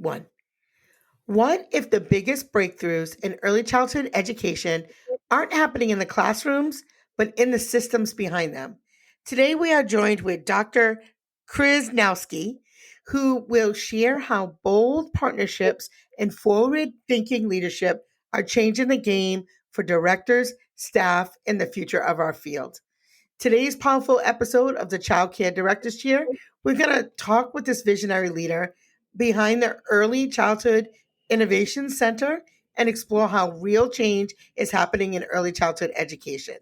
one. What if the biggest breakthroughs in early childhood education aren't happening in the classrooms, but in the systems behind them? Today, we are joined with Dr. Krzanowski, who will share how bold partnerships and forward thinking leadership are changing the game for directors, staff, and the future of our field. Today's powerful episode of the Child Care Directors Chair, we're going to talk with this visionary leader behind the Early Childhood Innovation Center and explore how real change is happening in early childhood education,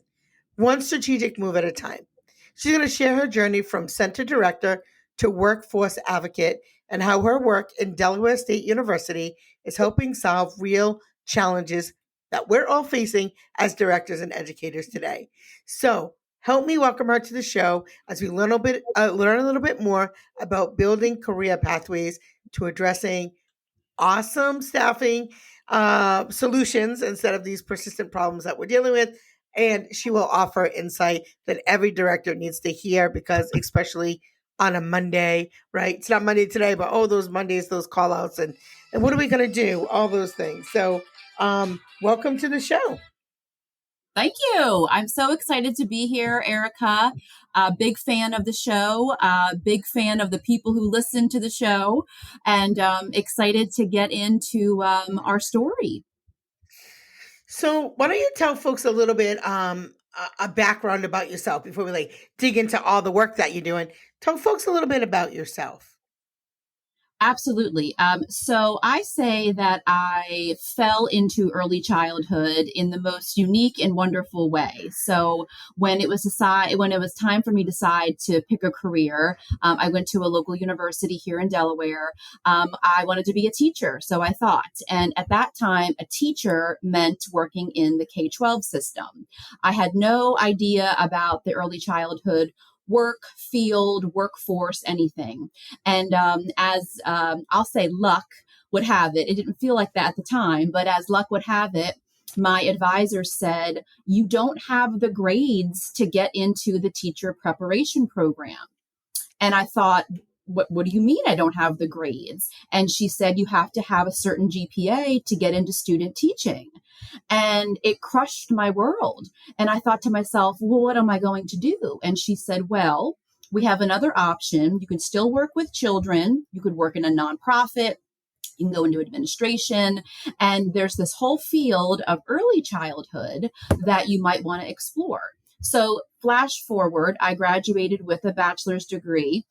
one strategic move at a time. She's going to share her journey from center director to workforce advocate and how her work in Delaware State University is helping solve real challenges that we're all facing as directors and educators today. So, help me welcome her to the show as we learn a little bit more about building career pathways to addressing awesome staffing solutions instead of these persistent problems that we're dealing with. And she will offer insight that every director needs to hear because, especially on a Monday, right? It's not Monday today, but those Mondays, those call outs, and what are we going to do? All those things. So, welcome to the show. Thank you. I'm so excited to be here, Erica. Big fan of the show, big fan of the people who listen to the show, and excited to get into our story. So, why don't you tell folks a little bit a background about yourself before we dig into all the work that you're doing? Tell folks a little bit about yourself. Absolutely. So I say that I fell into early childhood in the most unique and wonderful way. So when it was time for me to decide to pick a career, I went to a local university here in Delaware. I wanted to be a teacher, so I thought. And at that time, a teacher meant working in the K-12 system. I had no idea about the early childhood work field, workforce, anything. And as I'll say luck would have it, it didn't feel like that at the time, but as luck would have it, my advisor said, you don't have the grades to get into the teacher preparation program. And I thought, what do you mean I don't have the grades? And she said, you have to have a certain GPA to get into student teaching. And it crushed my world. And I thought to myself, well, what am I going to do? And she said, well, we have another option. You can still work with children. You could work in a nonprofit. You can go into administration. And there's this whole field of early childhood that you might want to explore. So flash forward, I graduated with a bachelor's degree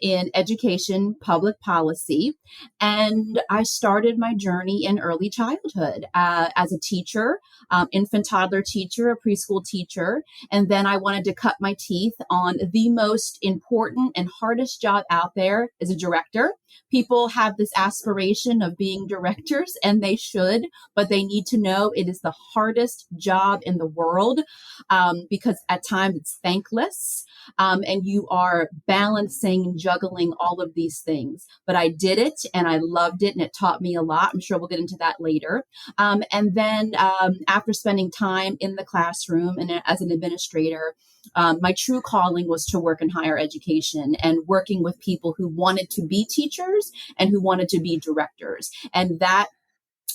in education, public policy, and I started my journey in early childhood as a teacher, infant toddler teacher, a preschool teacher, and then I wanted to cut my teeth on the most important and hardest job out there as a director. People have this aspiration of being directors, and they should, but they need to know it is the hardest job in the world because at times it's thankless. And you are balancing and juggling all of these things. But I did it and I loved it and it taught me a lot. I'm sure we'll get into that later. And then after spending time in the classroom and as an administrator, my true calling was to work in higher education and working with people who wanted to be teachers and who wanted to be directors. And that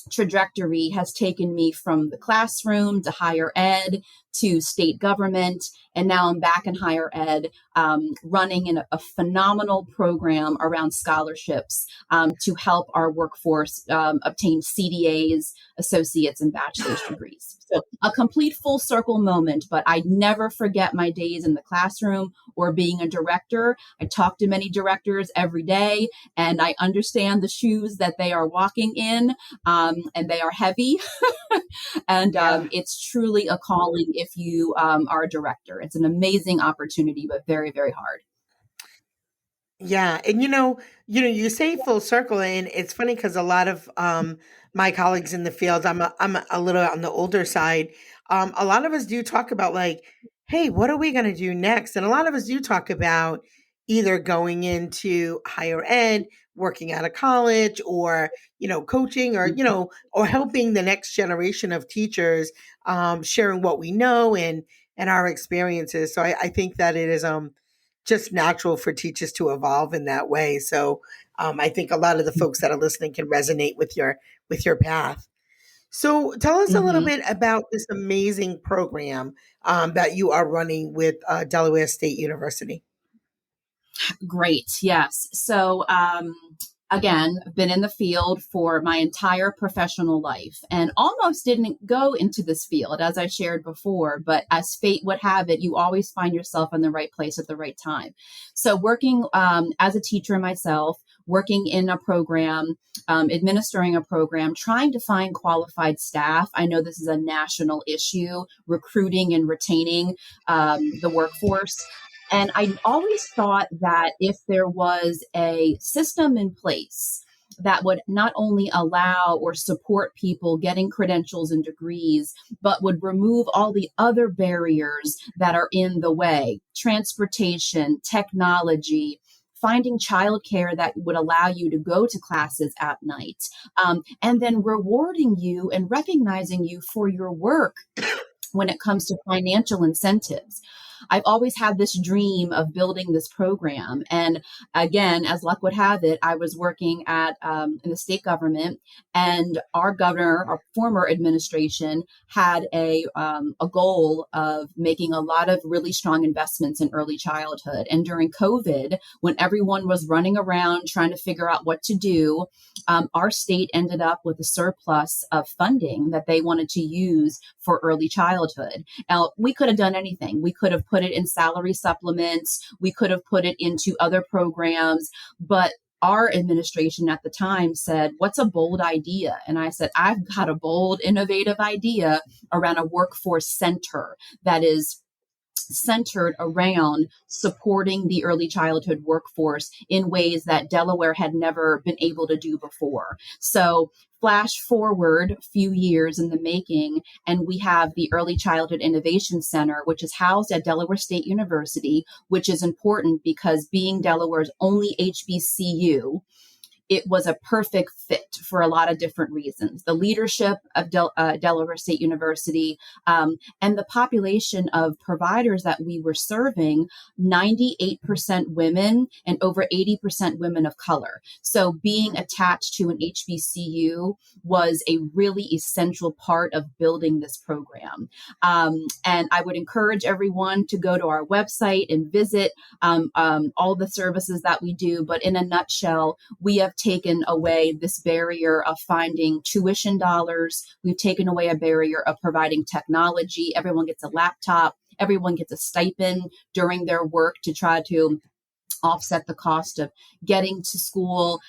trajectory has taken me from the classroom to higher ed to state government. And now I'm back in higher ed, running in a phenomenal program around scholarships to help our workforce obtain CDAs, associates, and bachelor's degrees. So a complete full circle moment, but I never forget my days in the classroom or being a director. I talk to many directors every day, and I understand the shoes that they are walking in, and they are heavy. And it's truly a calling if you are a director. It's an amazing opportunity, but very, very hard. Yeah, and you say full circle, and it's funny because a lot of my colleagues in the field, I'm a little on the older side. A lot of us do talk about hey, what are we going to do next? And a lot of us do talk about either going into higher ed, working out of college, or coaching, or helping the next generation of teachers, sharing what we know and our experiences. So I think that it is just natural for teachers to evolve in that way. So I think a lot of the folks that are listening can resonate with your path. So tell us a little Mhm. bit about this amazing program that you are running with Delaware State University. Great. Yes. So, again, I've been in the field for my entire professional life and almost didn't go into this field, as I shared before. But as fate would have it, you always find yourself in the right place at the right time. So, working as a teacher myself, working in a program, administering a program, trying to find qualified staff. I know this is a national issue, recruiting and retaining the workforce. And I always thought that if there was a system in place that would not only allow or support people getting credentials and degrees, but would remove all the other barriers that are in the way, transportation, technology, finding childcare that would allow you to go to classes at night, and then rewarding you and recognizing you for your work when it comes to financial incentives. I've always had this dream of building this program. And again, as luck would have it, I was working at in the state government, and our governor, our former administration, had a goal of making a lot of really strong investments in early childhood. And during COVID, when everyone was running around trying to figure out what to do, our state ended up with a surplus of funding that they wanted to use for early childhood. Now, we could have done anything. We could have put it in salary supplements. We could have put it into other programs, but our administration at the time said, "What's a bold idea?" And I said, "I've got a bold, innovative idea around a workforce center that is centered around supporting the early childhood workforce in ways that Delaware had never been able to do before." So flash forward a few years in the making, and we have the Early Childhood Innovation Center, which is housed at Delaware State University, which is important because being Delaware's only HBCU, it was a perfect fit for a lot of different reasons. The leadership of Delaware State University, and the population of providers that we were serving, 98% women and over 80% women of color. So being attached to an HBCU was a really essential part of building this program. And I would encourage everyone to go to our website and visit all the services that we do. But in a nutshell, we have taken away this barrier of finding tuition dollars. We've taken away a barrier of providing technology. Everyone gets a laptop. Everyone gets a stipend during their work to try to offset the cost of getting to school,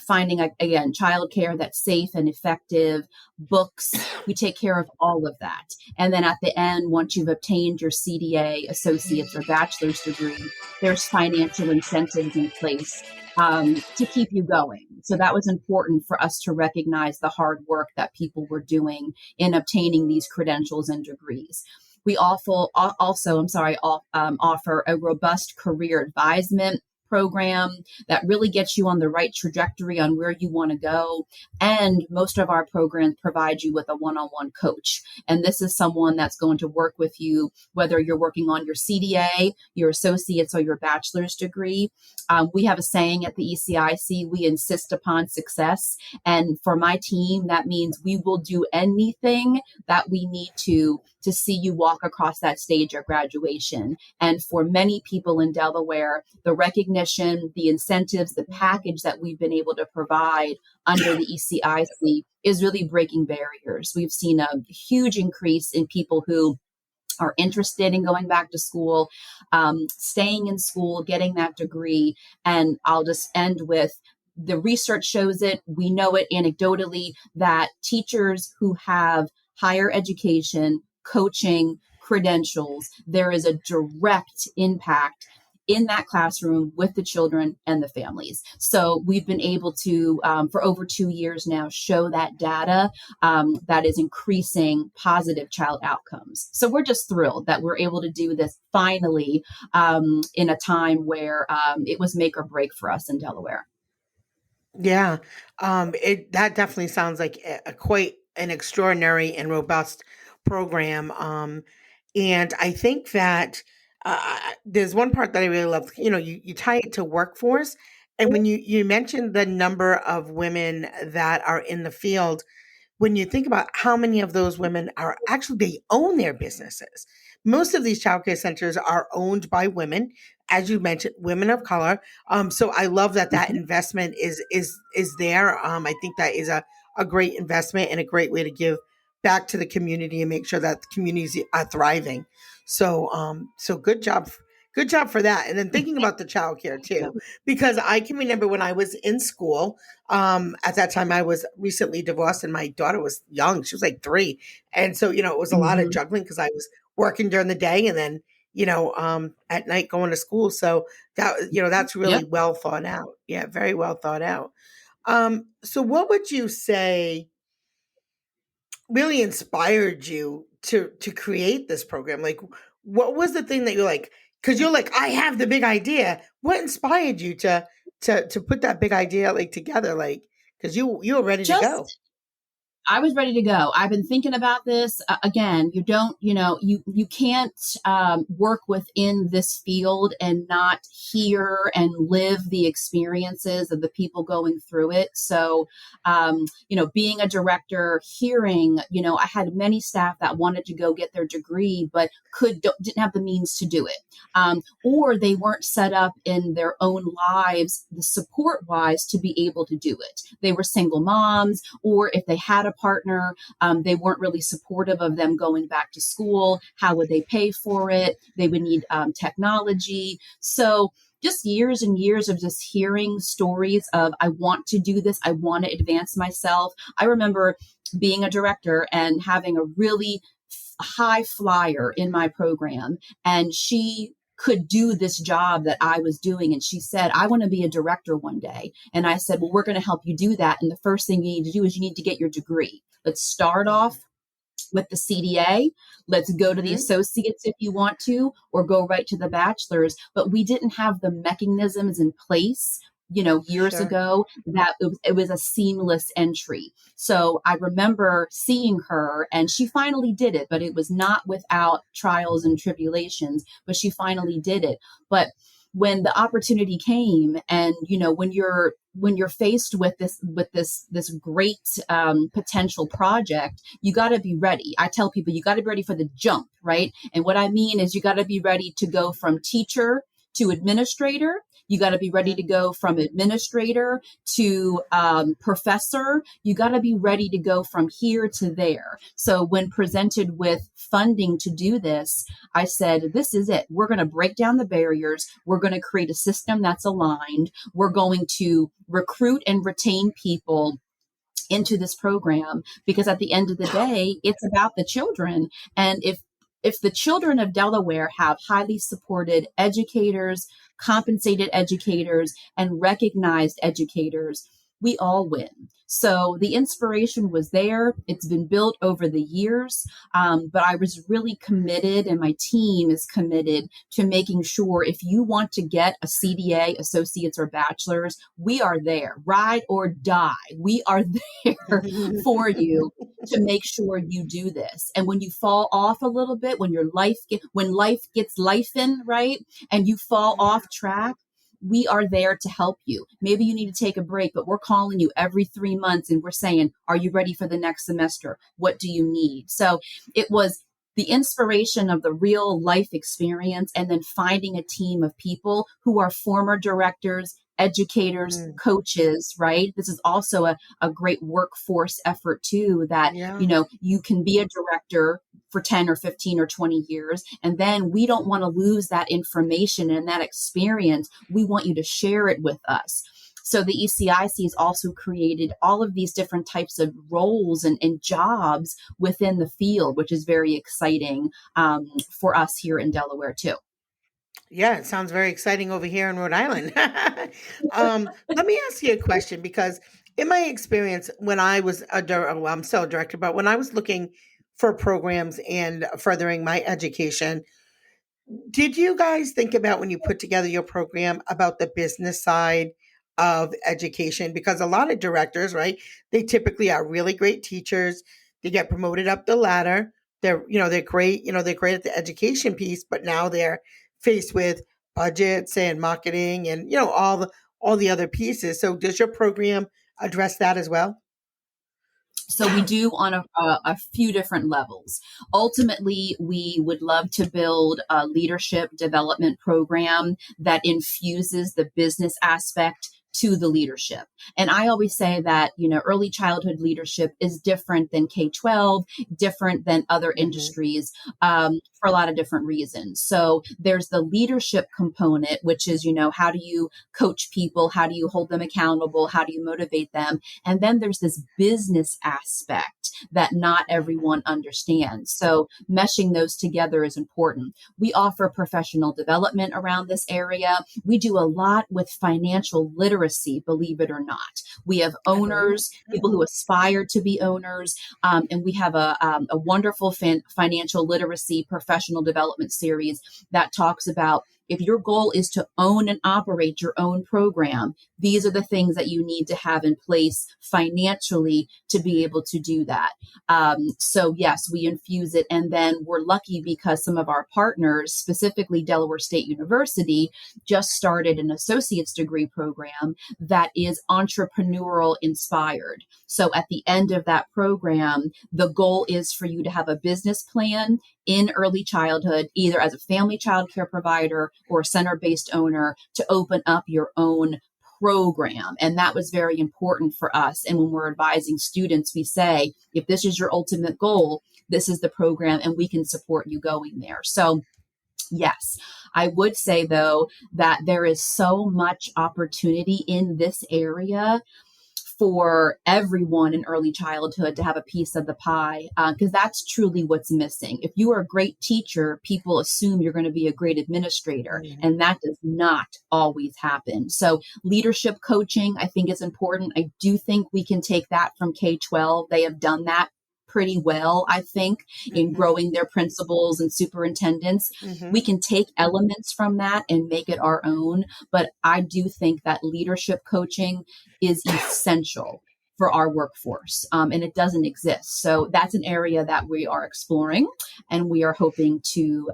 finding, again, childcare that's safe and effective, books. We take care of all of that. And then at the end, once you've obtained your CDA, associate's, or bachelor's degree, there's financial incentives in place to keep you going. So that was important for us to recognize the hard work that people were doing in obtaining these credentials and degrees. We also, offer a robust career advisement program that really gets you on the right trajectory on where you want to go. And most of our programs provide you with a one-on-one coach. And this is someone that's going to work with you, whether you're working on your CDA, your associate's, or your bachelor's degree. We have a saying at the ECIC: we insist upon success. And for my team, that means we will do anything that we need to see you walk across that stage at graduation. And for many people in Delaware, the recognition, the incentives, the package that we've been able to provide under the ECIC is really breaking barriers. We've seen a huge increase in people who are interested in going back to school, staying in school, getting that degree. And I'll just end with, the research shows it, we know it anecdotally, that teachers who have higher education, coaching, credentials, there is a direct impact in that classroom with the children and the families. So we've been able to, for over 2 years now, show that data that is increasing positive child outcomes. So we're just thrilled that we're able to do this finally, in a time where it was make or break for us in Delaware. Yeah, it that definitely sounds like a quite an extraordinary and robust program. And I think that there's one part that I really love. You know, you tie it to workforce, And when you mentioned the number of women that are in the field, when you think about how many of those women are actually they own their businesses. Most of these childcare centers are owned by women, as you mentioned, women of color. So I love that that Mhm. investment is there. I think that is a great investment and a great way to give back to the community and make sure that the communities are thriving. So so good job for that. And then thinking about the childcare too, because I can remember when I was in school, at that time I was recently divorced and my daughter was young. She was like 3. And so, it was a lot of Mhm. juggling because I was working during the day and then, at night going to school. So that's Yep. really well thought out. Yeah, very well thought out. So what would you say really inspired you to create this program? Like, what was the thing that you're like? Because you're like, I have the big idea. What inspired you to put that big idea like together? Like, because you were ready to go. Just I was ready to go. I've been thinking about this. Again, you don't, you can't work within this field and not hear and live the experiences of the people going through it. So, being a director, hearing, I had many staff that wanted to go get their degree, but didn't have the means to do it, or they weren't set up in their own lives, the support wise, to be able to do it. They were single moms, or if they had a partner, they weren't really supportive of them going back to school. How would they pay for it? They would need technology. So just years and years of just hearing stories of, I want to do this. I want to advance myself. I remember being a director and having a really high flyer in my program, and she could do this job that I was doing. And she said, I want to be a director one day. And I said, well, we're going to help you do that. And the first thing you need to do is you need to get your degree. Let's start off with the CDA. Let's go to the Hmm. associates if you want to, or go right to the bachelor's. But we didn't have the mechanisms in place, years Sure. ago, that it was a seamless entry. So I remember seeing her, and she finally did it, but it was not without trials and tribulations, but she finally did it. But when the opportunity came, and when you're faced with this great potential project, you got to be ready. I tell people, you got to be ready for the jump, right? And what I mean is, you got to be ready to go from teacher to administrator. You got to be ready Yeah. to go from administrator to professor. You got to be ready to go from here to there. So when presented with funding to do this, I said, this is it. We're going to break down the barriers. We're going to create a system that's aligned. We're going to recruit and retain people into this program, because at the end of the day, it's about the children. And if the children of Delaware have highly supported educators, compensated educators, and recognized educators, we all win. So the inspiration was there. It's been built over the years, but I was really committed, and my team is committed to making sure, if you want to get a CDA, associates, or bachelor's, we are there. Ride or die. We are there for you to make sure you do this. And when you fall off a little bit, when life gets life in, right, and you fall off track, we are there to help you. Maybe you need to take a break, but we're calling you every 3 months and we're saying, are you ready for the next semester? What do you need? So it was the inspiration of the real life experience, and then finding a team of people who are former directors, educators, Mm, coaches, right? This is also a great workforce effort too, that, yeah. you can be a director for 10 or 15 or 20 years. And then we don't want to lose that information and that experience. We want you to share it with us. So the ECIC has also created all of these different types of roles and jobs within the field, which is very exciting for us here in Delaware too. Yeah, it sounds very exciting over here in Rhode Island. Let me ask you a question because, in my experience, when I was well, I'm still a director, but when I was looking for programs and furthering my education, did you guys think about when you put together your program about the business side of education? Because a lot of directors, right, they typically are really great teachers. They get promoted up the ladder. They're great, they're great at the education piece, but now they're faced with budgets and marketing and, all the other pieces. So does your program address that as well? So we do on a few different levels. Ultimately, we would love to build a leadership development program that infuses the business aspect to the leadership. And I always say that, early childhood leadership is different than K-12, different than other Hmm. industries, for a lot of different reasons. So there's the leadership component, which is, how do you coach people? How do you hold them accountable? How do you motivate them? And then there's this business aspect that not Hmm. everyone understands. So meshing those together is important. We offer professional development around this area. We do a lot with financial literacy, believe it or not. We have I believe it. owners, people who aspire to be owners, and we have a wonderful financial literacy professional development series that talks about if your goal is to own and operate your own program, these are the things that you need to have in place financially to be able to do that. So, yes, we infuse it. And then we're lucky because some of our partners, specifically Delaware State University, just started an associate's degree program that is entrepreneurial inspired. So, at the end of that program, the goal is for you to have a business plan in early childhood, either as a family child care provider or a center based owner, to open up your own program. And that was very important for us. And when we're advising students, we say, if this is your ultimate goal, this is the program and we can support you going there. So, yes, I would say though that there is so much opportunity in this area for everyone in early childhood to have a piece of the pie, because that's truly what's missing. If you are a great teacher, people assume you're going to be a great administrator, Hmm. and that does not always happen. So leadership coaching, I think, is important. I do think we can take that from K-12. They have done that pretty well, I think, in Hmm. growing their principals and superintendents. We Hmm. can take elements from that and make it our own. But I do think that leadership coaching is essential for our workforce, and it doesn't exist. So that's an area that we are exploring, and we are hoping to,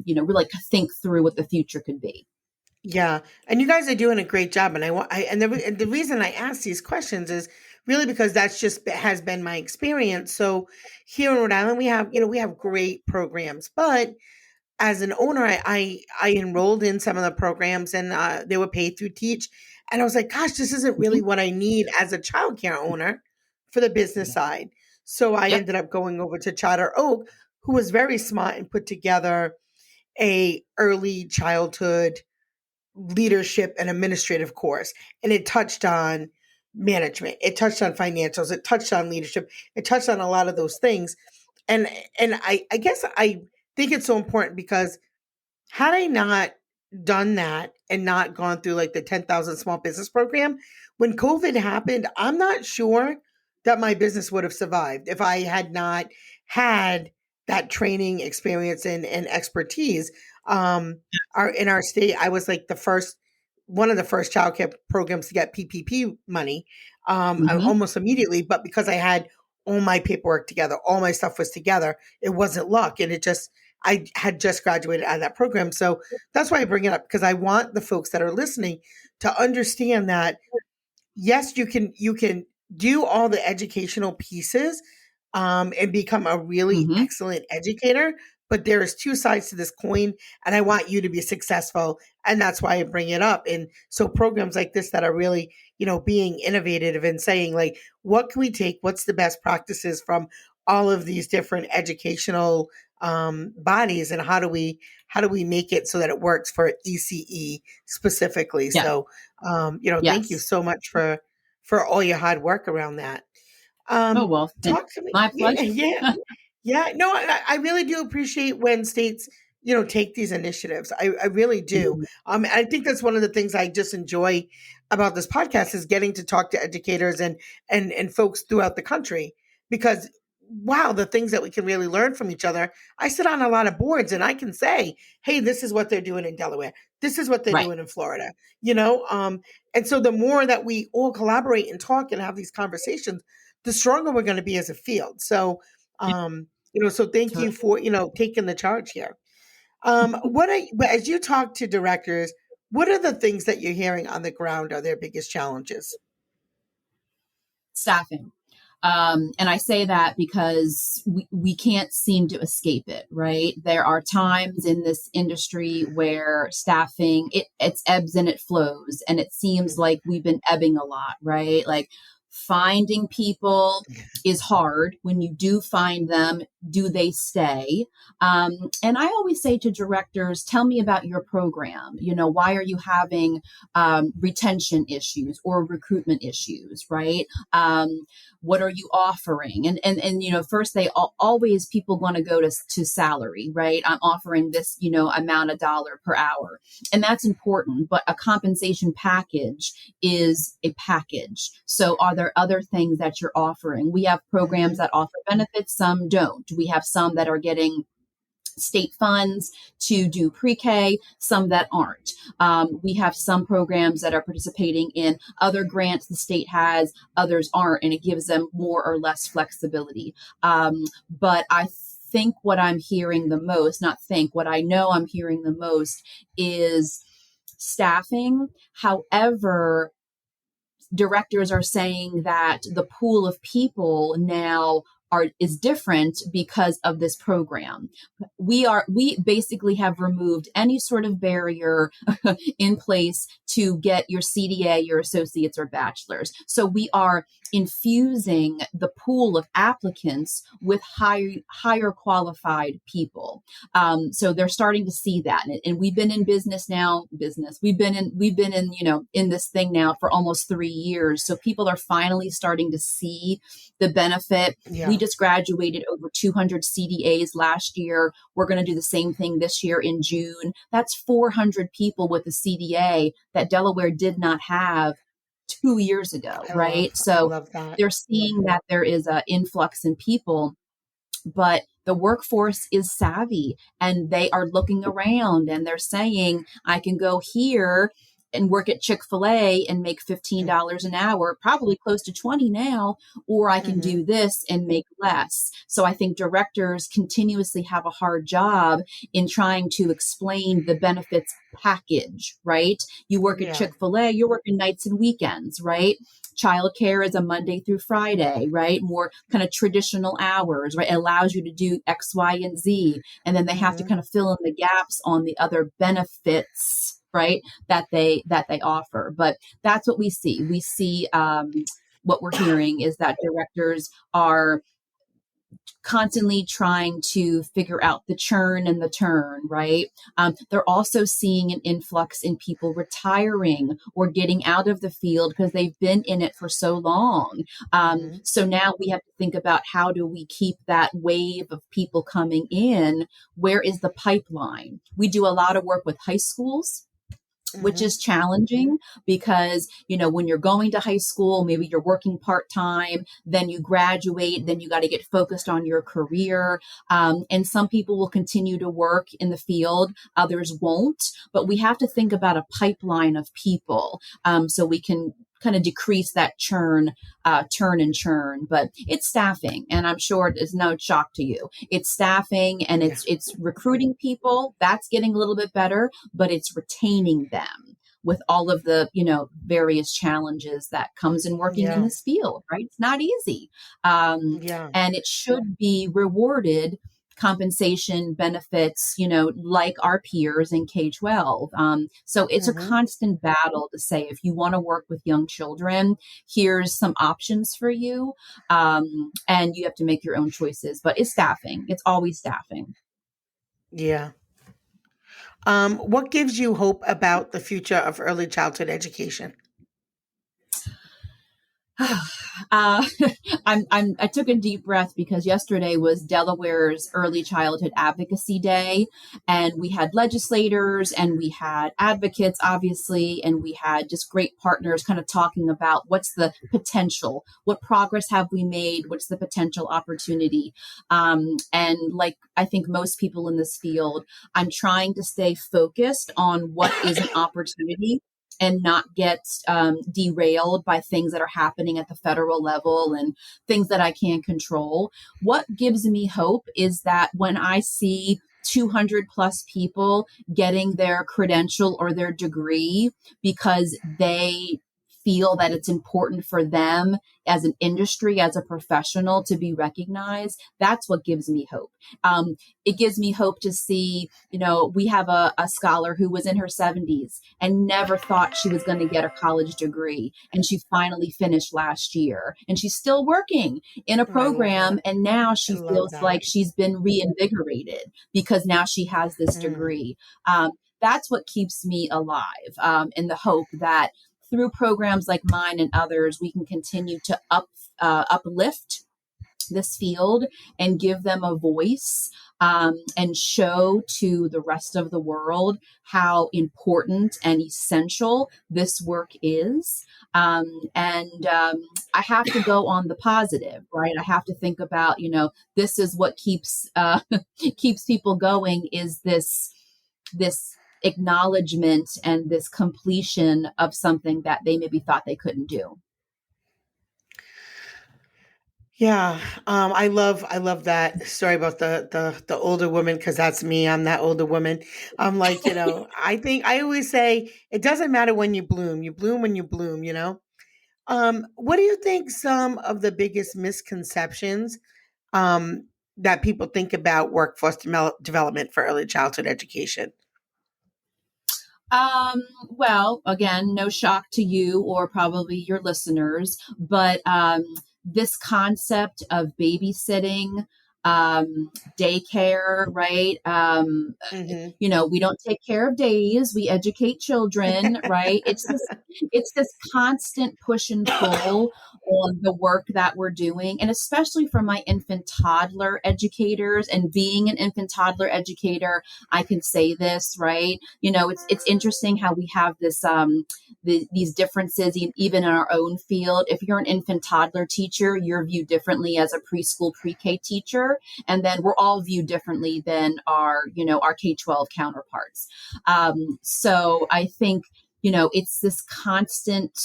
really think through what the future could be. Yeah, and you guys are doing a great job. And and the reason I ask these questions is really because that's just has been my experience. So here in Rhode Island, we have great programs, but as an owner, I enrolled in some of the programs, and they were paid through Teach, and I was like, gosh, this isn't really Mhm. what I need as a childcare owner for the business side. So I Yep. ended up going over to Charter Oak, who was very smart and put together a early childhood leadership and administrative course, and it touched on management, it touched on financials, it touched on leadership, it touched on a lot of those things. And I guess I think it's so important because had I not done that and not gone through like the 10,000 small business program, when COVID happened, I'm not sure that my business would have survived if I had not had that training experience and expertise. In our state, I was like one of the first childcare programs to get PPP money, Hmm. almost immediately. But because I had all my paperwork together, all my stuff was together, it wasn't luck, and I had just graduated out of that program. So that's why I bring it up, because I want the folks that are listening to understand that yes, you can do all the educational pieces, and become a really Hmm. excellent educator. But there is two sides to this coin, and I want you to be successful, and that's why I bring it up. And so programs like this that are really, being innovative and saying like, what can we take? What's the best practices from all of these different educational bodies, and how do we make it so that it works for ECE specifically? Yeah. So thank you Yes. so much for all your hard work around that. Oh, Um, well, and talk to me. my Yeah, pleasure. yeah, yeah. No, I really do appreciate when states, take these initiatives. I really do. Mhm. And I think that's one of the things I just enjoy about this podcast is getting to talk to educators and folks throughout the country, because wow, the things that we can really learn from each other. I sit on a lot of boards and I can say, hey, this is what they're doing in Delaware. This is what they're Right. doing in Florida. And so the more that we all collaborate and talk and have these conversations, the stronger we're going to be as a field. So, Yeah, so thank you totally. for, taking the charge here. But as you talk to directors, What are the things that you're hearing on the ground are their biggest challenges? Staffing. And I say that because we can't seem to escape it, right? There are times in this industry where staffing, it's ebbs and it flows. And it seems like we've been ebbing a lot, right? Like finding people is hard. When you do find them, do they stay? And I always say to directors, tell me about your program. Why are you having retention issues or recruitment issues, right? What are you offering? And first always people want to go to salary, right? I'm offering this, amount of dollar per hour. And that's important, but a compensation package is a package. So are there other things that you're offering? We have programs Hmm. that offer benefits, some don't. We have some that are getting state funds to do pre-K, some that aren't. We have some programs that are participating in other grants the state has, others aren't, and it gives them more or less flexibility. But I think what I'm hearing the most, not think, what I know I'm hearing the most is staffing. However, directors are saying that the pool of people now is different because of this program. We basically have removed any sort of barrier in place to get your CDA, your associates or bachelors. So we are infusing the pool of applicants with higher qualified people. So they're starting to see that, and we've been in business now. We've been in in this thing now for almost 3 years. So people are finally starting to see the benefit. We Yeah. just graduated over 200 CDAs last year. We're going to do the same thing this year in June. That's 400 people with a CDA that Delaware did not have 2 years ago, right? I So love that. they're seeing that there is an influx in people, but the workforce is savvy and they are looking around and they're saying, I can go here and work at Chick-fil-A and make $15 an hour, probably close to 20 now, or I can Hmm. do this and make less. So I think directors continuously have a hard job in trying to explain the benefits package, right? You work at Yeah. Chick-fil-A, you're working nights and weekends, right? Childcare is a Monday through Friday, right? More kind of traditional hours, right? It allows you to do X, Y, and Z. And then they have to Hmm. kind of fill in the gaps on the other benefits, right? That they offer. But that's what we see. We see what we're hearing is that directors are constantly trying to figure out the churn and the turn, right? They're also seeing an influx in people retiring or getting out of the field because they've been in it for so long. Hmm. So now we have to think about how do we keep that wave of people coming in? Where is the pipeline? We do a lot of work with high schools, which Hmm. is challenging because when you're going to high school, maybe you're working part-time, then you graduate, then you got to get focused on your career, and some people will continue to work in the field, others won't, but we have to think about a pipeline of people, so we can kind of decrease that turn and churn. But it's staffing, and I'm sure it's no shock to you. It's staffing and Yeah. it's recruiting people. That's getting a little bit better, but it's retaining them with all of the various challenges that comes in working in Yeah. this field, right? It's not easy, um, Yeah. and it should be rewarded, compensation benefits, like our peers in K-12. So it's a Hmm. constant battle to say, if you want to work with young children, here's some options for you, and you have to make your own choices. But it's staffing. It's always staffing. Yeah. What gives you hope about the future of early childhood education? uh, I took a deep breath because yesterday was Delaware's Early Childhood Advocacy Day, and we had legislators and we had advocates, obviously, and we had just great partners kind of talking about what's the potential, what progress have we made, what's the potential opportunity, and like I think most people in this field, I'm trying to stay focused on what is an opportunity and not get derailed by things that are happening at the federal level and things that I can't control. What gives me hope is that when I see 200 plus people getting their credential or their degree because they feel that it's important for them as an industry, as a professional to be recognized. That's what gives me hope. It gives me hope to see, we have a scholar who was in her 70s and never thought she was going to get a college degree. And she finally finished last year and she's still working in a I love program. that. And now I she love feels that. like she's been reinvigorated because now she has this Mm. degree. That's what keeps me alive, in the hope that through programs like mine and others, we can continue to uplift this field and give them a voice, and show to the rest of the world how important and essential this work is. And I have to go on the positive, right? I have to think about, this is what keeps keeps people going, is this acknowledgement and this completion of something that they maybe thought they couldn't do. Yeah, I love that story about the older woman because that's me. I'm that older woman. I'm like, I think I always say it doesn't matter when you bloom. You bloom when you bloom. What do you think some of the biggest misconceptions um, that people think about workforce development for early childhood education? Well, again, no shock to you or probably your listeners, but this concept of babysitting, daycare, right? Hmm. We don't take care of days, we educate children, right? It's this constant push and pull on the work that we're doing, and especially for my infant toddler educators. And being an infant toddler educator, I can say this, right? It's interesting how we have these differences even in our own field. If you're an infant toddler teacher, you're viewed differently as a preschool pre-K teacher, and then we're all viewed differently than our K-12 counterparts. So I think it's this constant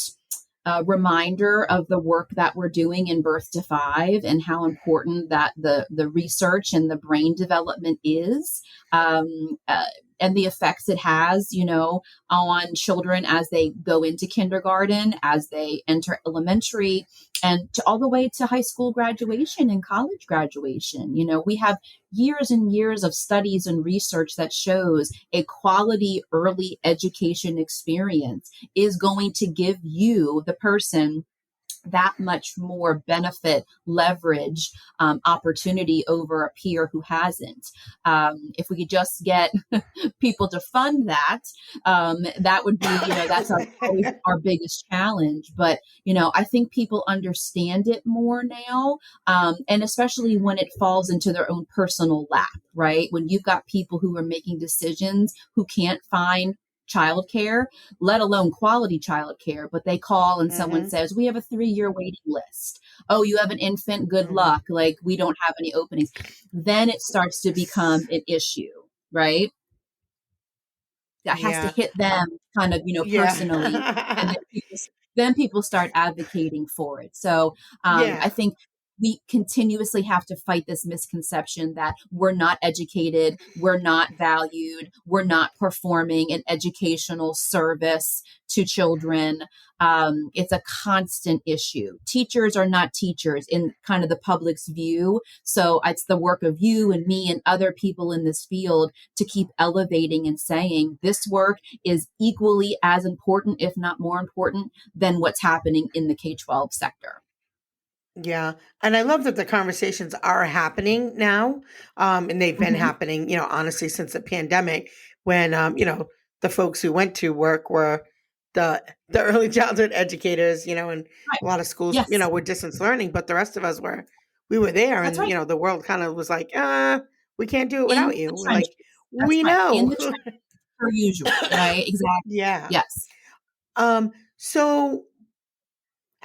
reminder of the work that we're doing in birth to five and how important that the research and the brain development is, um, uh, and the effects it has, on children as they go into kindergarten, as they enter elementary, and all the way to high school graduation and college graduation. We have years and years of studies and research that shows a quality early education experience is going to give you, the person, that much more benefit, leverage, opportunity over a peer who hasn't. If we could just get people to fund that, that would be, that's always our biggest challenge. But, I think people understand it more now. And especially when it falls into their own personal lap, right? When you've got people who are making decisions who can't find childcare, let alone quality childcare, but they call and someone Hmm. says, "We have a 3-year waiting list. Oh, you have an infant? Good Hmm. luck. Like, we don't have any openings." Then it starts to become an issue, right? That has to Yeah, hit them kind of, personally. And yeah, then people start advocating for it. So I yeah. think we continuously have to fight this misconception that we're not educated, we're not valued, we're not performing an educational service to children. It's a constant issue. Teachers are not teachers in kind of the public's view. So it's the work of you and me and other people in this field to keep elevating and saying this work is equally as important, if not more important, than what's happening in the K-12 sector. Yeah. And I love that the conversations are happening now. And they've been Hmm. happening, honestly, since the pandemic, when, the folks who went to work were the early childhood educators, and Right. a lot of schools, Yes, were distance learning, but the rest of us we were there that's and, right. the world kind of was like, we can't do it In without the you. We're trenches. like, That's we right. In know. the trenches per usual, right? Exactly. Yeah. Yes. So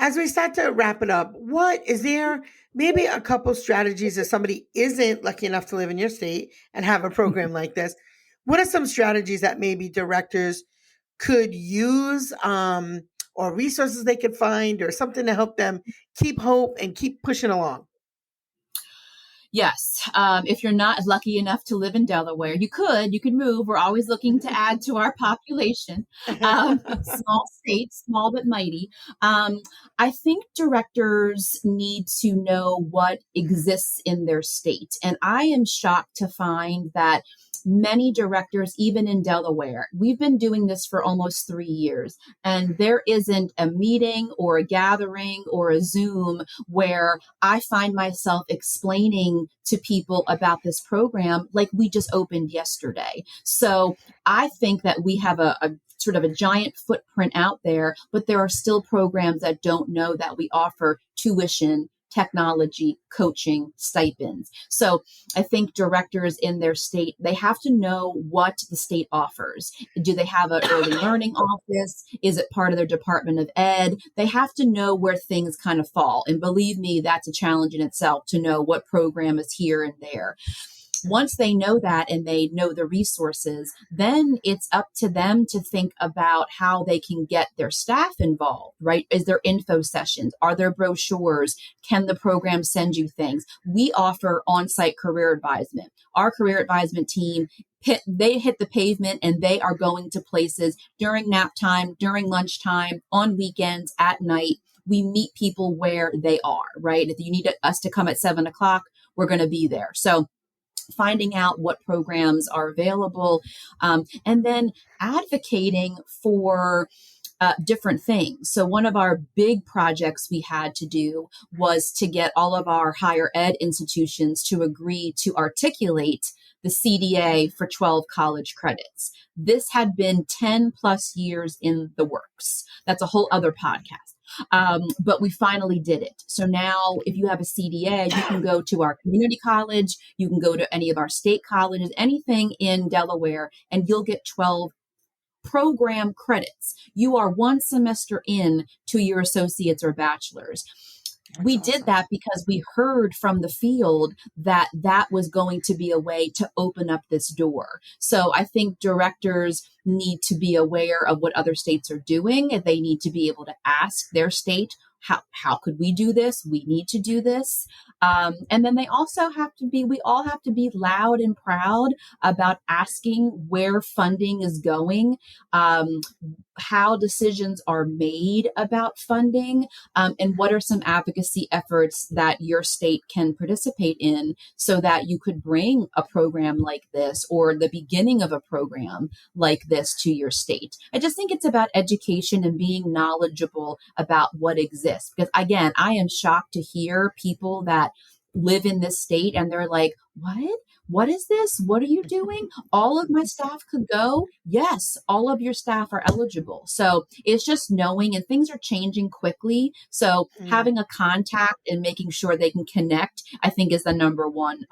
as we start to wrap it up, what is there maybe a couple strategies if somebody isn't lucky enough to live in your state and have a program like this? What are some strategies that maybe directors could use, or resources they could find or something to help them keep hope and keep pushing along? Yes. If you're not lucky enough to live in Delaware, you could move. We're always looking to add to our population. Small state, small but mighty. Um, I think directors need to know what exists in their state. And I am shocked to find that many directors, even in Delaware, we've been doing this for almost 3 years, and there isn't a meeting or a gathering or a Zoom where I find myself explaining to people about this program like we just opened yesterday. So I think that we have a sort of a giant footprint out there, but there are still programs that don't know that we offer tuition, technology, coaching, stipends. So I think directors in their state, they have to know what the state offers. Do they have an early learning office? Is it part of their Department of Ed? They have to know where things kind of fall. And believe me, that's a challenge in itself to know what program is here and there. Once they know that and they know the resources, then it's up to them to think about how they can get their staff involved, right? Is there info sessions? Are there brochures? Can the program send you things? We offer on-site career advisement. Our career advisement team, they hit the pavement and they are going to places during nap time, during lunchtime, on weekends, at night. We meet people where they are, right? If you need us to come at 7 o'clock, we're going to be there. So finding out what programs are available, and then advocating for different things. So one of our big projects we had to do was to get all of our higher ed institutions to agree to articulate the CDA for 12 college credits. This had been 10 plus years in the works. That's a whole other podcast. But we finally did it. So now if you have a CDA, you can go to our community college, you can go to any of our state colleges, anything in Delaware, and you'll get 12 program credits. You are one semester in to your associates or bachelor's. We did that because we heard from the field that that was going to be a way to open up this door. So I think directors need to be aware of what other states are doing. They need to be able to ask their state, how could we do this? We need to do this. And then they also have to be, we all have to be loud and proud about asking where funding is going, how decisions are made about funding, and what are some advocacy efforts that your state can participate in so that you could bring a program like this or the beginning of a program like this to your state. I just think it's about education and being knowledgeable about what exists. Because again, I am shocked to hear people that live in this state and they're like, what? What is this? What are you doing? All of my staff could go. Yes, all of your staff are eligible. So it's just knowing, and things are changing quickly. So having a contact and making sure they can connect, I think, is the number one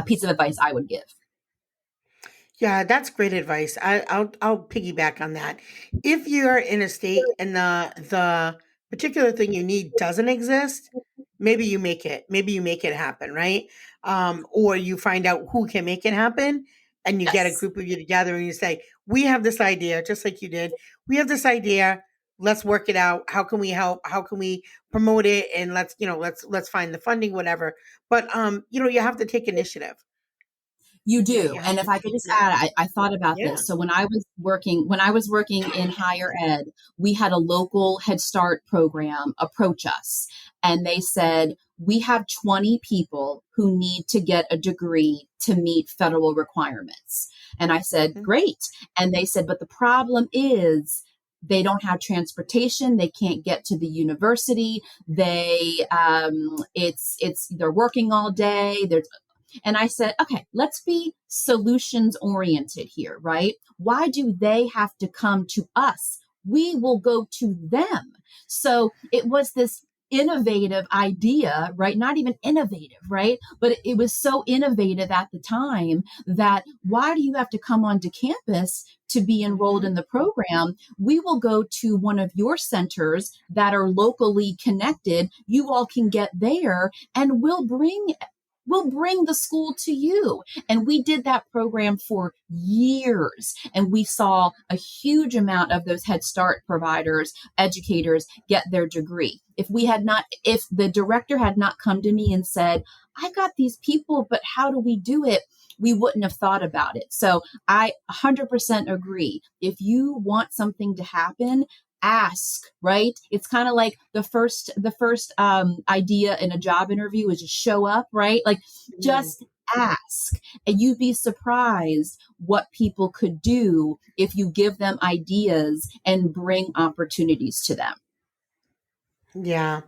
piece of advice I would give. Yeah, that's great advice. I'll piggyback on that. If you're in a state and the particular thing you need doesn't exist, maybe you make it. Maybe you make it happen, right? Or you find out who can make it happen, and you get a Yes. group of you together, and you say, "We have this idea, just like you did. We have this idea. Let's work it out. How can we help? How can we promote it? And let's find the funding, whatever." But you have to take initiative. You Yeah, do. you have And to. if I could just Yeah, add, I thought about yeah. this. So when I was working in higher ed, we had a local Head Start program approach us and they said, we have 20 people who need to get a degree to meet federal requirements. And I said, Mhm. great. And they said, but the problem is they don't have transportation. They can't get to the university. They're working all day. And I said, okay, let's be solutions oriented here, right? Why do they have to come to us? We will go to them. So it was this innovative idea, right? Not even innovative, right? But it was so innovative at the time that why do you have to come onto campus to be enrolled Mhm. in the program? We will go to one of your centers that are locally connected. You all can get there and we'll bring we'll bring the school to you. And we did that program for years. And we saw a huge amount of those Head Start providers, educators get their degree. If the director had not come to me and said, I got these people, but how do we do it? We wouldn't have thought about it. So I 100% agree. If you want something to happen, ask, right? It's kind of like the first idea in a job interview is just show up, right? Like Mm. just ask, and you'd be surprised what people could do if you give them ideas and bring opportunities to them. Yeah.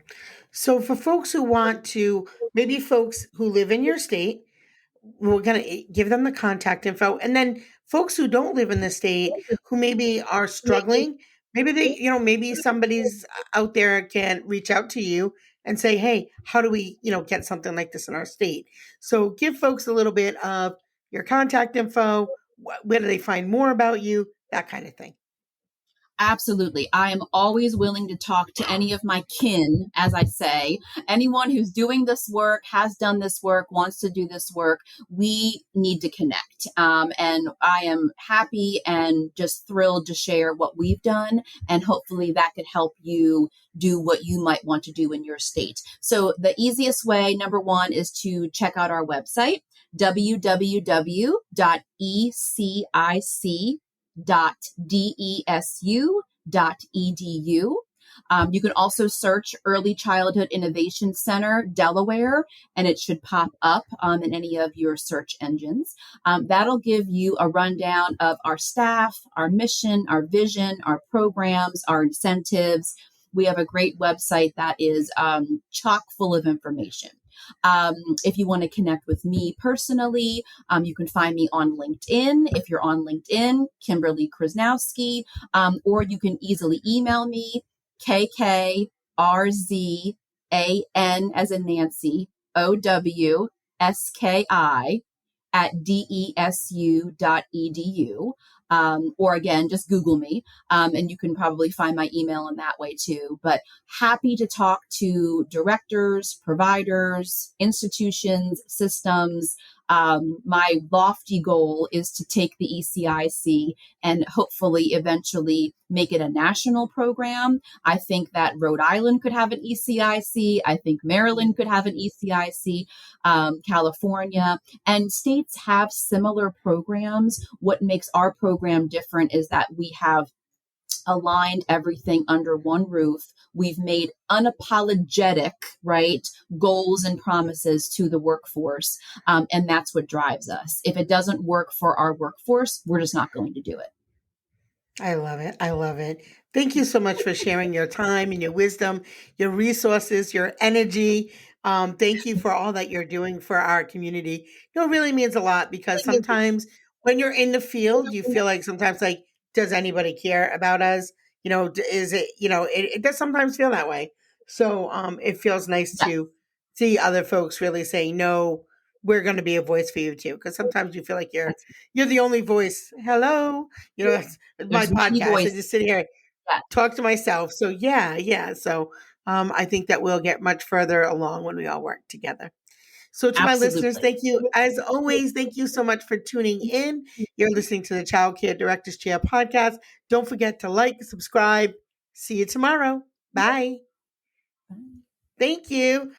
So for folks who want to, maybe folks who live in your state, we're going to give them the contact info. And then folks who don't live in the state, who maybe are struggling, maybe they, maybe somebody's out there can reach out to you and say, hey, how do we, get something like this in our state? So give folks a little bit of your contact info. Where do they find more about you? That kind of thing. Absolutely. I am always willing to talk to any of my kin, as I say. Anyone who's doing this work, has done this work, wants to do this work. We need to connect. And I am happy and just thrilled to share what we've done. And hopefully that could help you do what you might want to do in your state. So the easiest way, number one, is to check out our website, www.ecic desu.edu. You can also search Early Childhood Innovation Center, Delaware, and it should pop up in any of your search engines. That'll give you a rundown of our staff, our mission, our vision, our programs, our incentives. We have a great website that is chock full of information. If you want to connect with me personally, you can find me on LinkedIn. If you're on LinkedIn, Kimberly Krzanowski, or you can easily email me, KKRZAN as in Nancy, OWSKI @desu.edu. Or again, just Google me, and you can probably find my email in that way too. But happy to talk to directors, providers, institutions, systems. My lofty goal is to take the ECIC and hopefully eventually make it a national program. I think that Rhode Island could have an ECIC. I think Maryland could have an ECIC, California, and states have similar programs. What makes our program different is that we have aligned everything under one roof. We've made unapologetic, right, goals and promises to the workforce. And that's what drives us. If it doesn't work for our workforce, we're just not going to do it. I love it. I love it. Thank you so much for sharing your time and your wisdom, your resources, your energy. Thank you for all that you're doing for our community. It really means a lot because sometimes when you're in the field, you feel like sometimes like, does anybody care about us? Is it, it does sometimes feel that way. So it feels nice Yeah, to see other folks really say, no, we're going to be a voice for you too. Because sometimes you feel like that's, you're the only voice. Hello, that's my there's many podcast. I voices. just sit here, Yeah, talk to myself. So yeah, yeah. So I think that we'll get much further along when we all work together. So to my listeners, absolutely. thank you as always. Thank you so much for tuning in. You're listening to the Child Care Directors Chair podcast. Don't forget to like, subscribe. See you tomorrow. Bye. Thank you.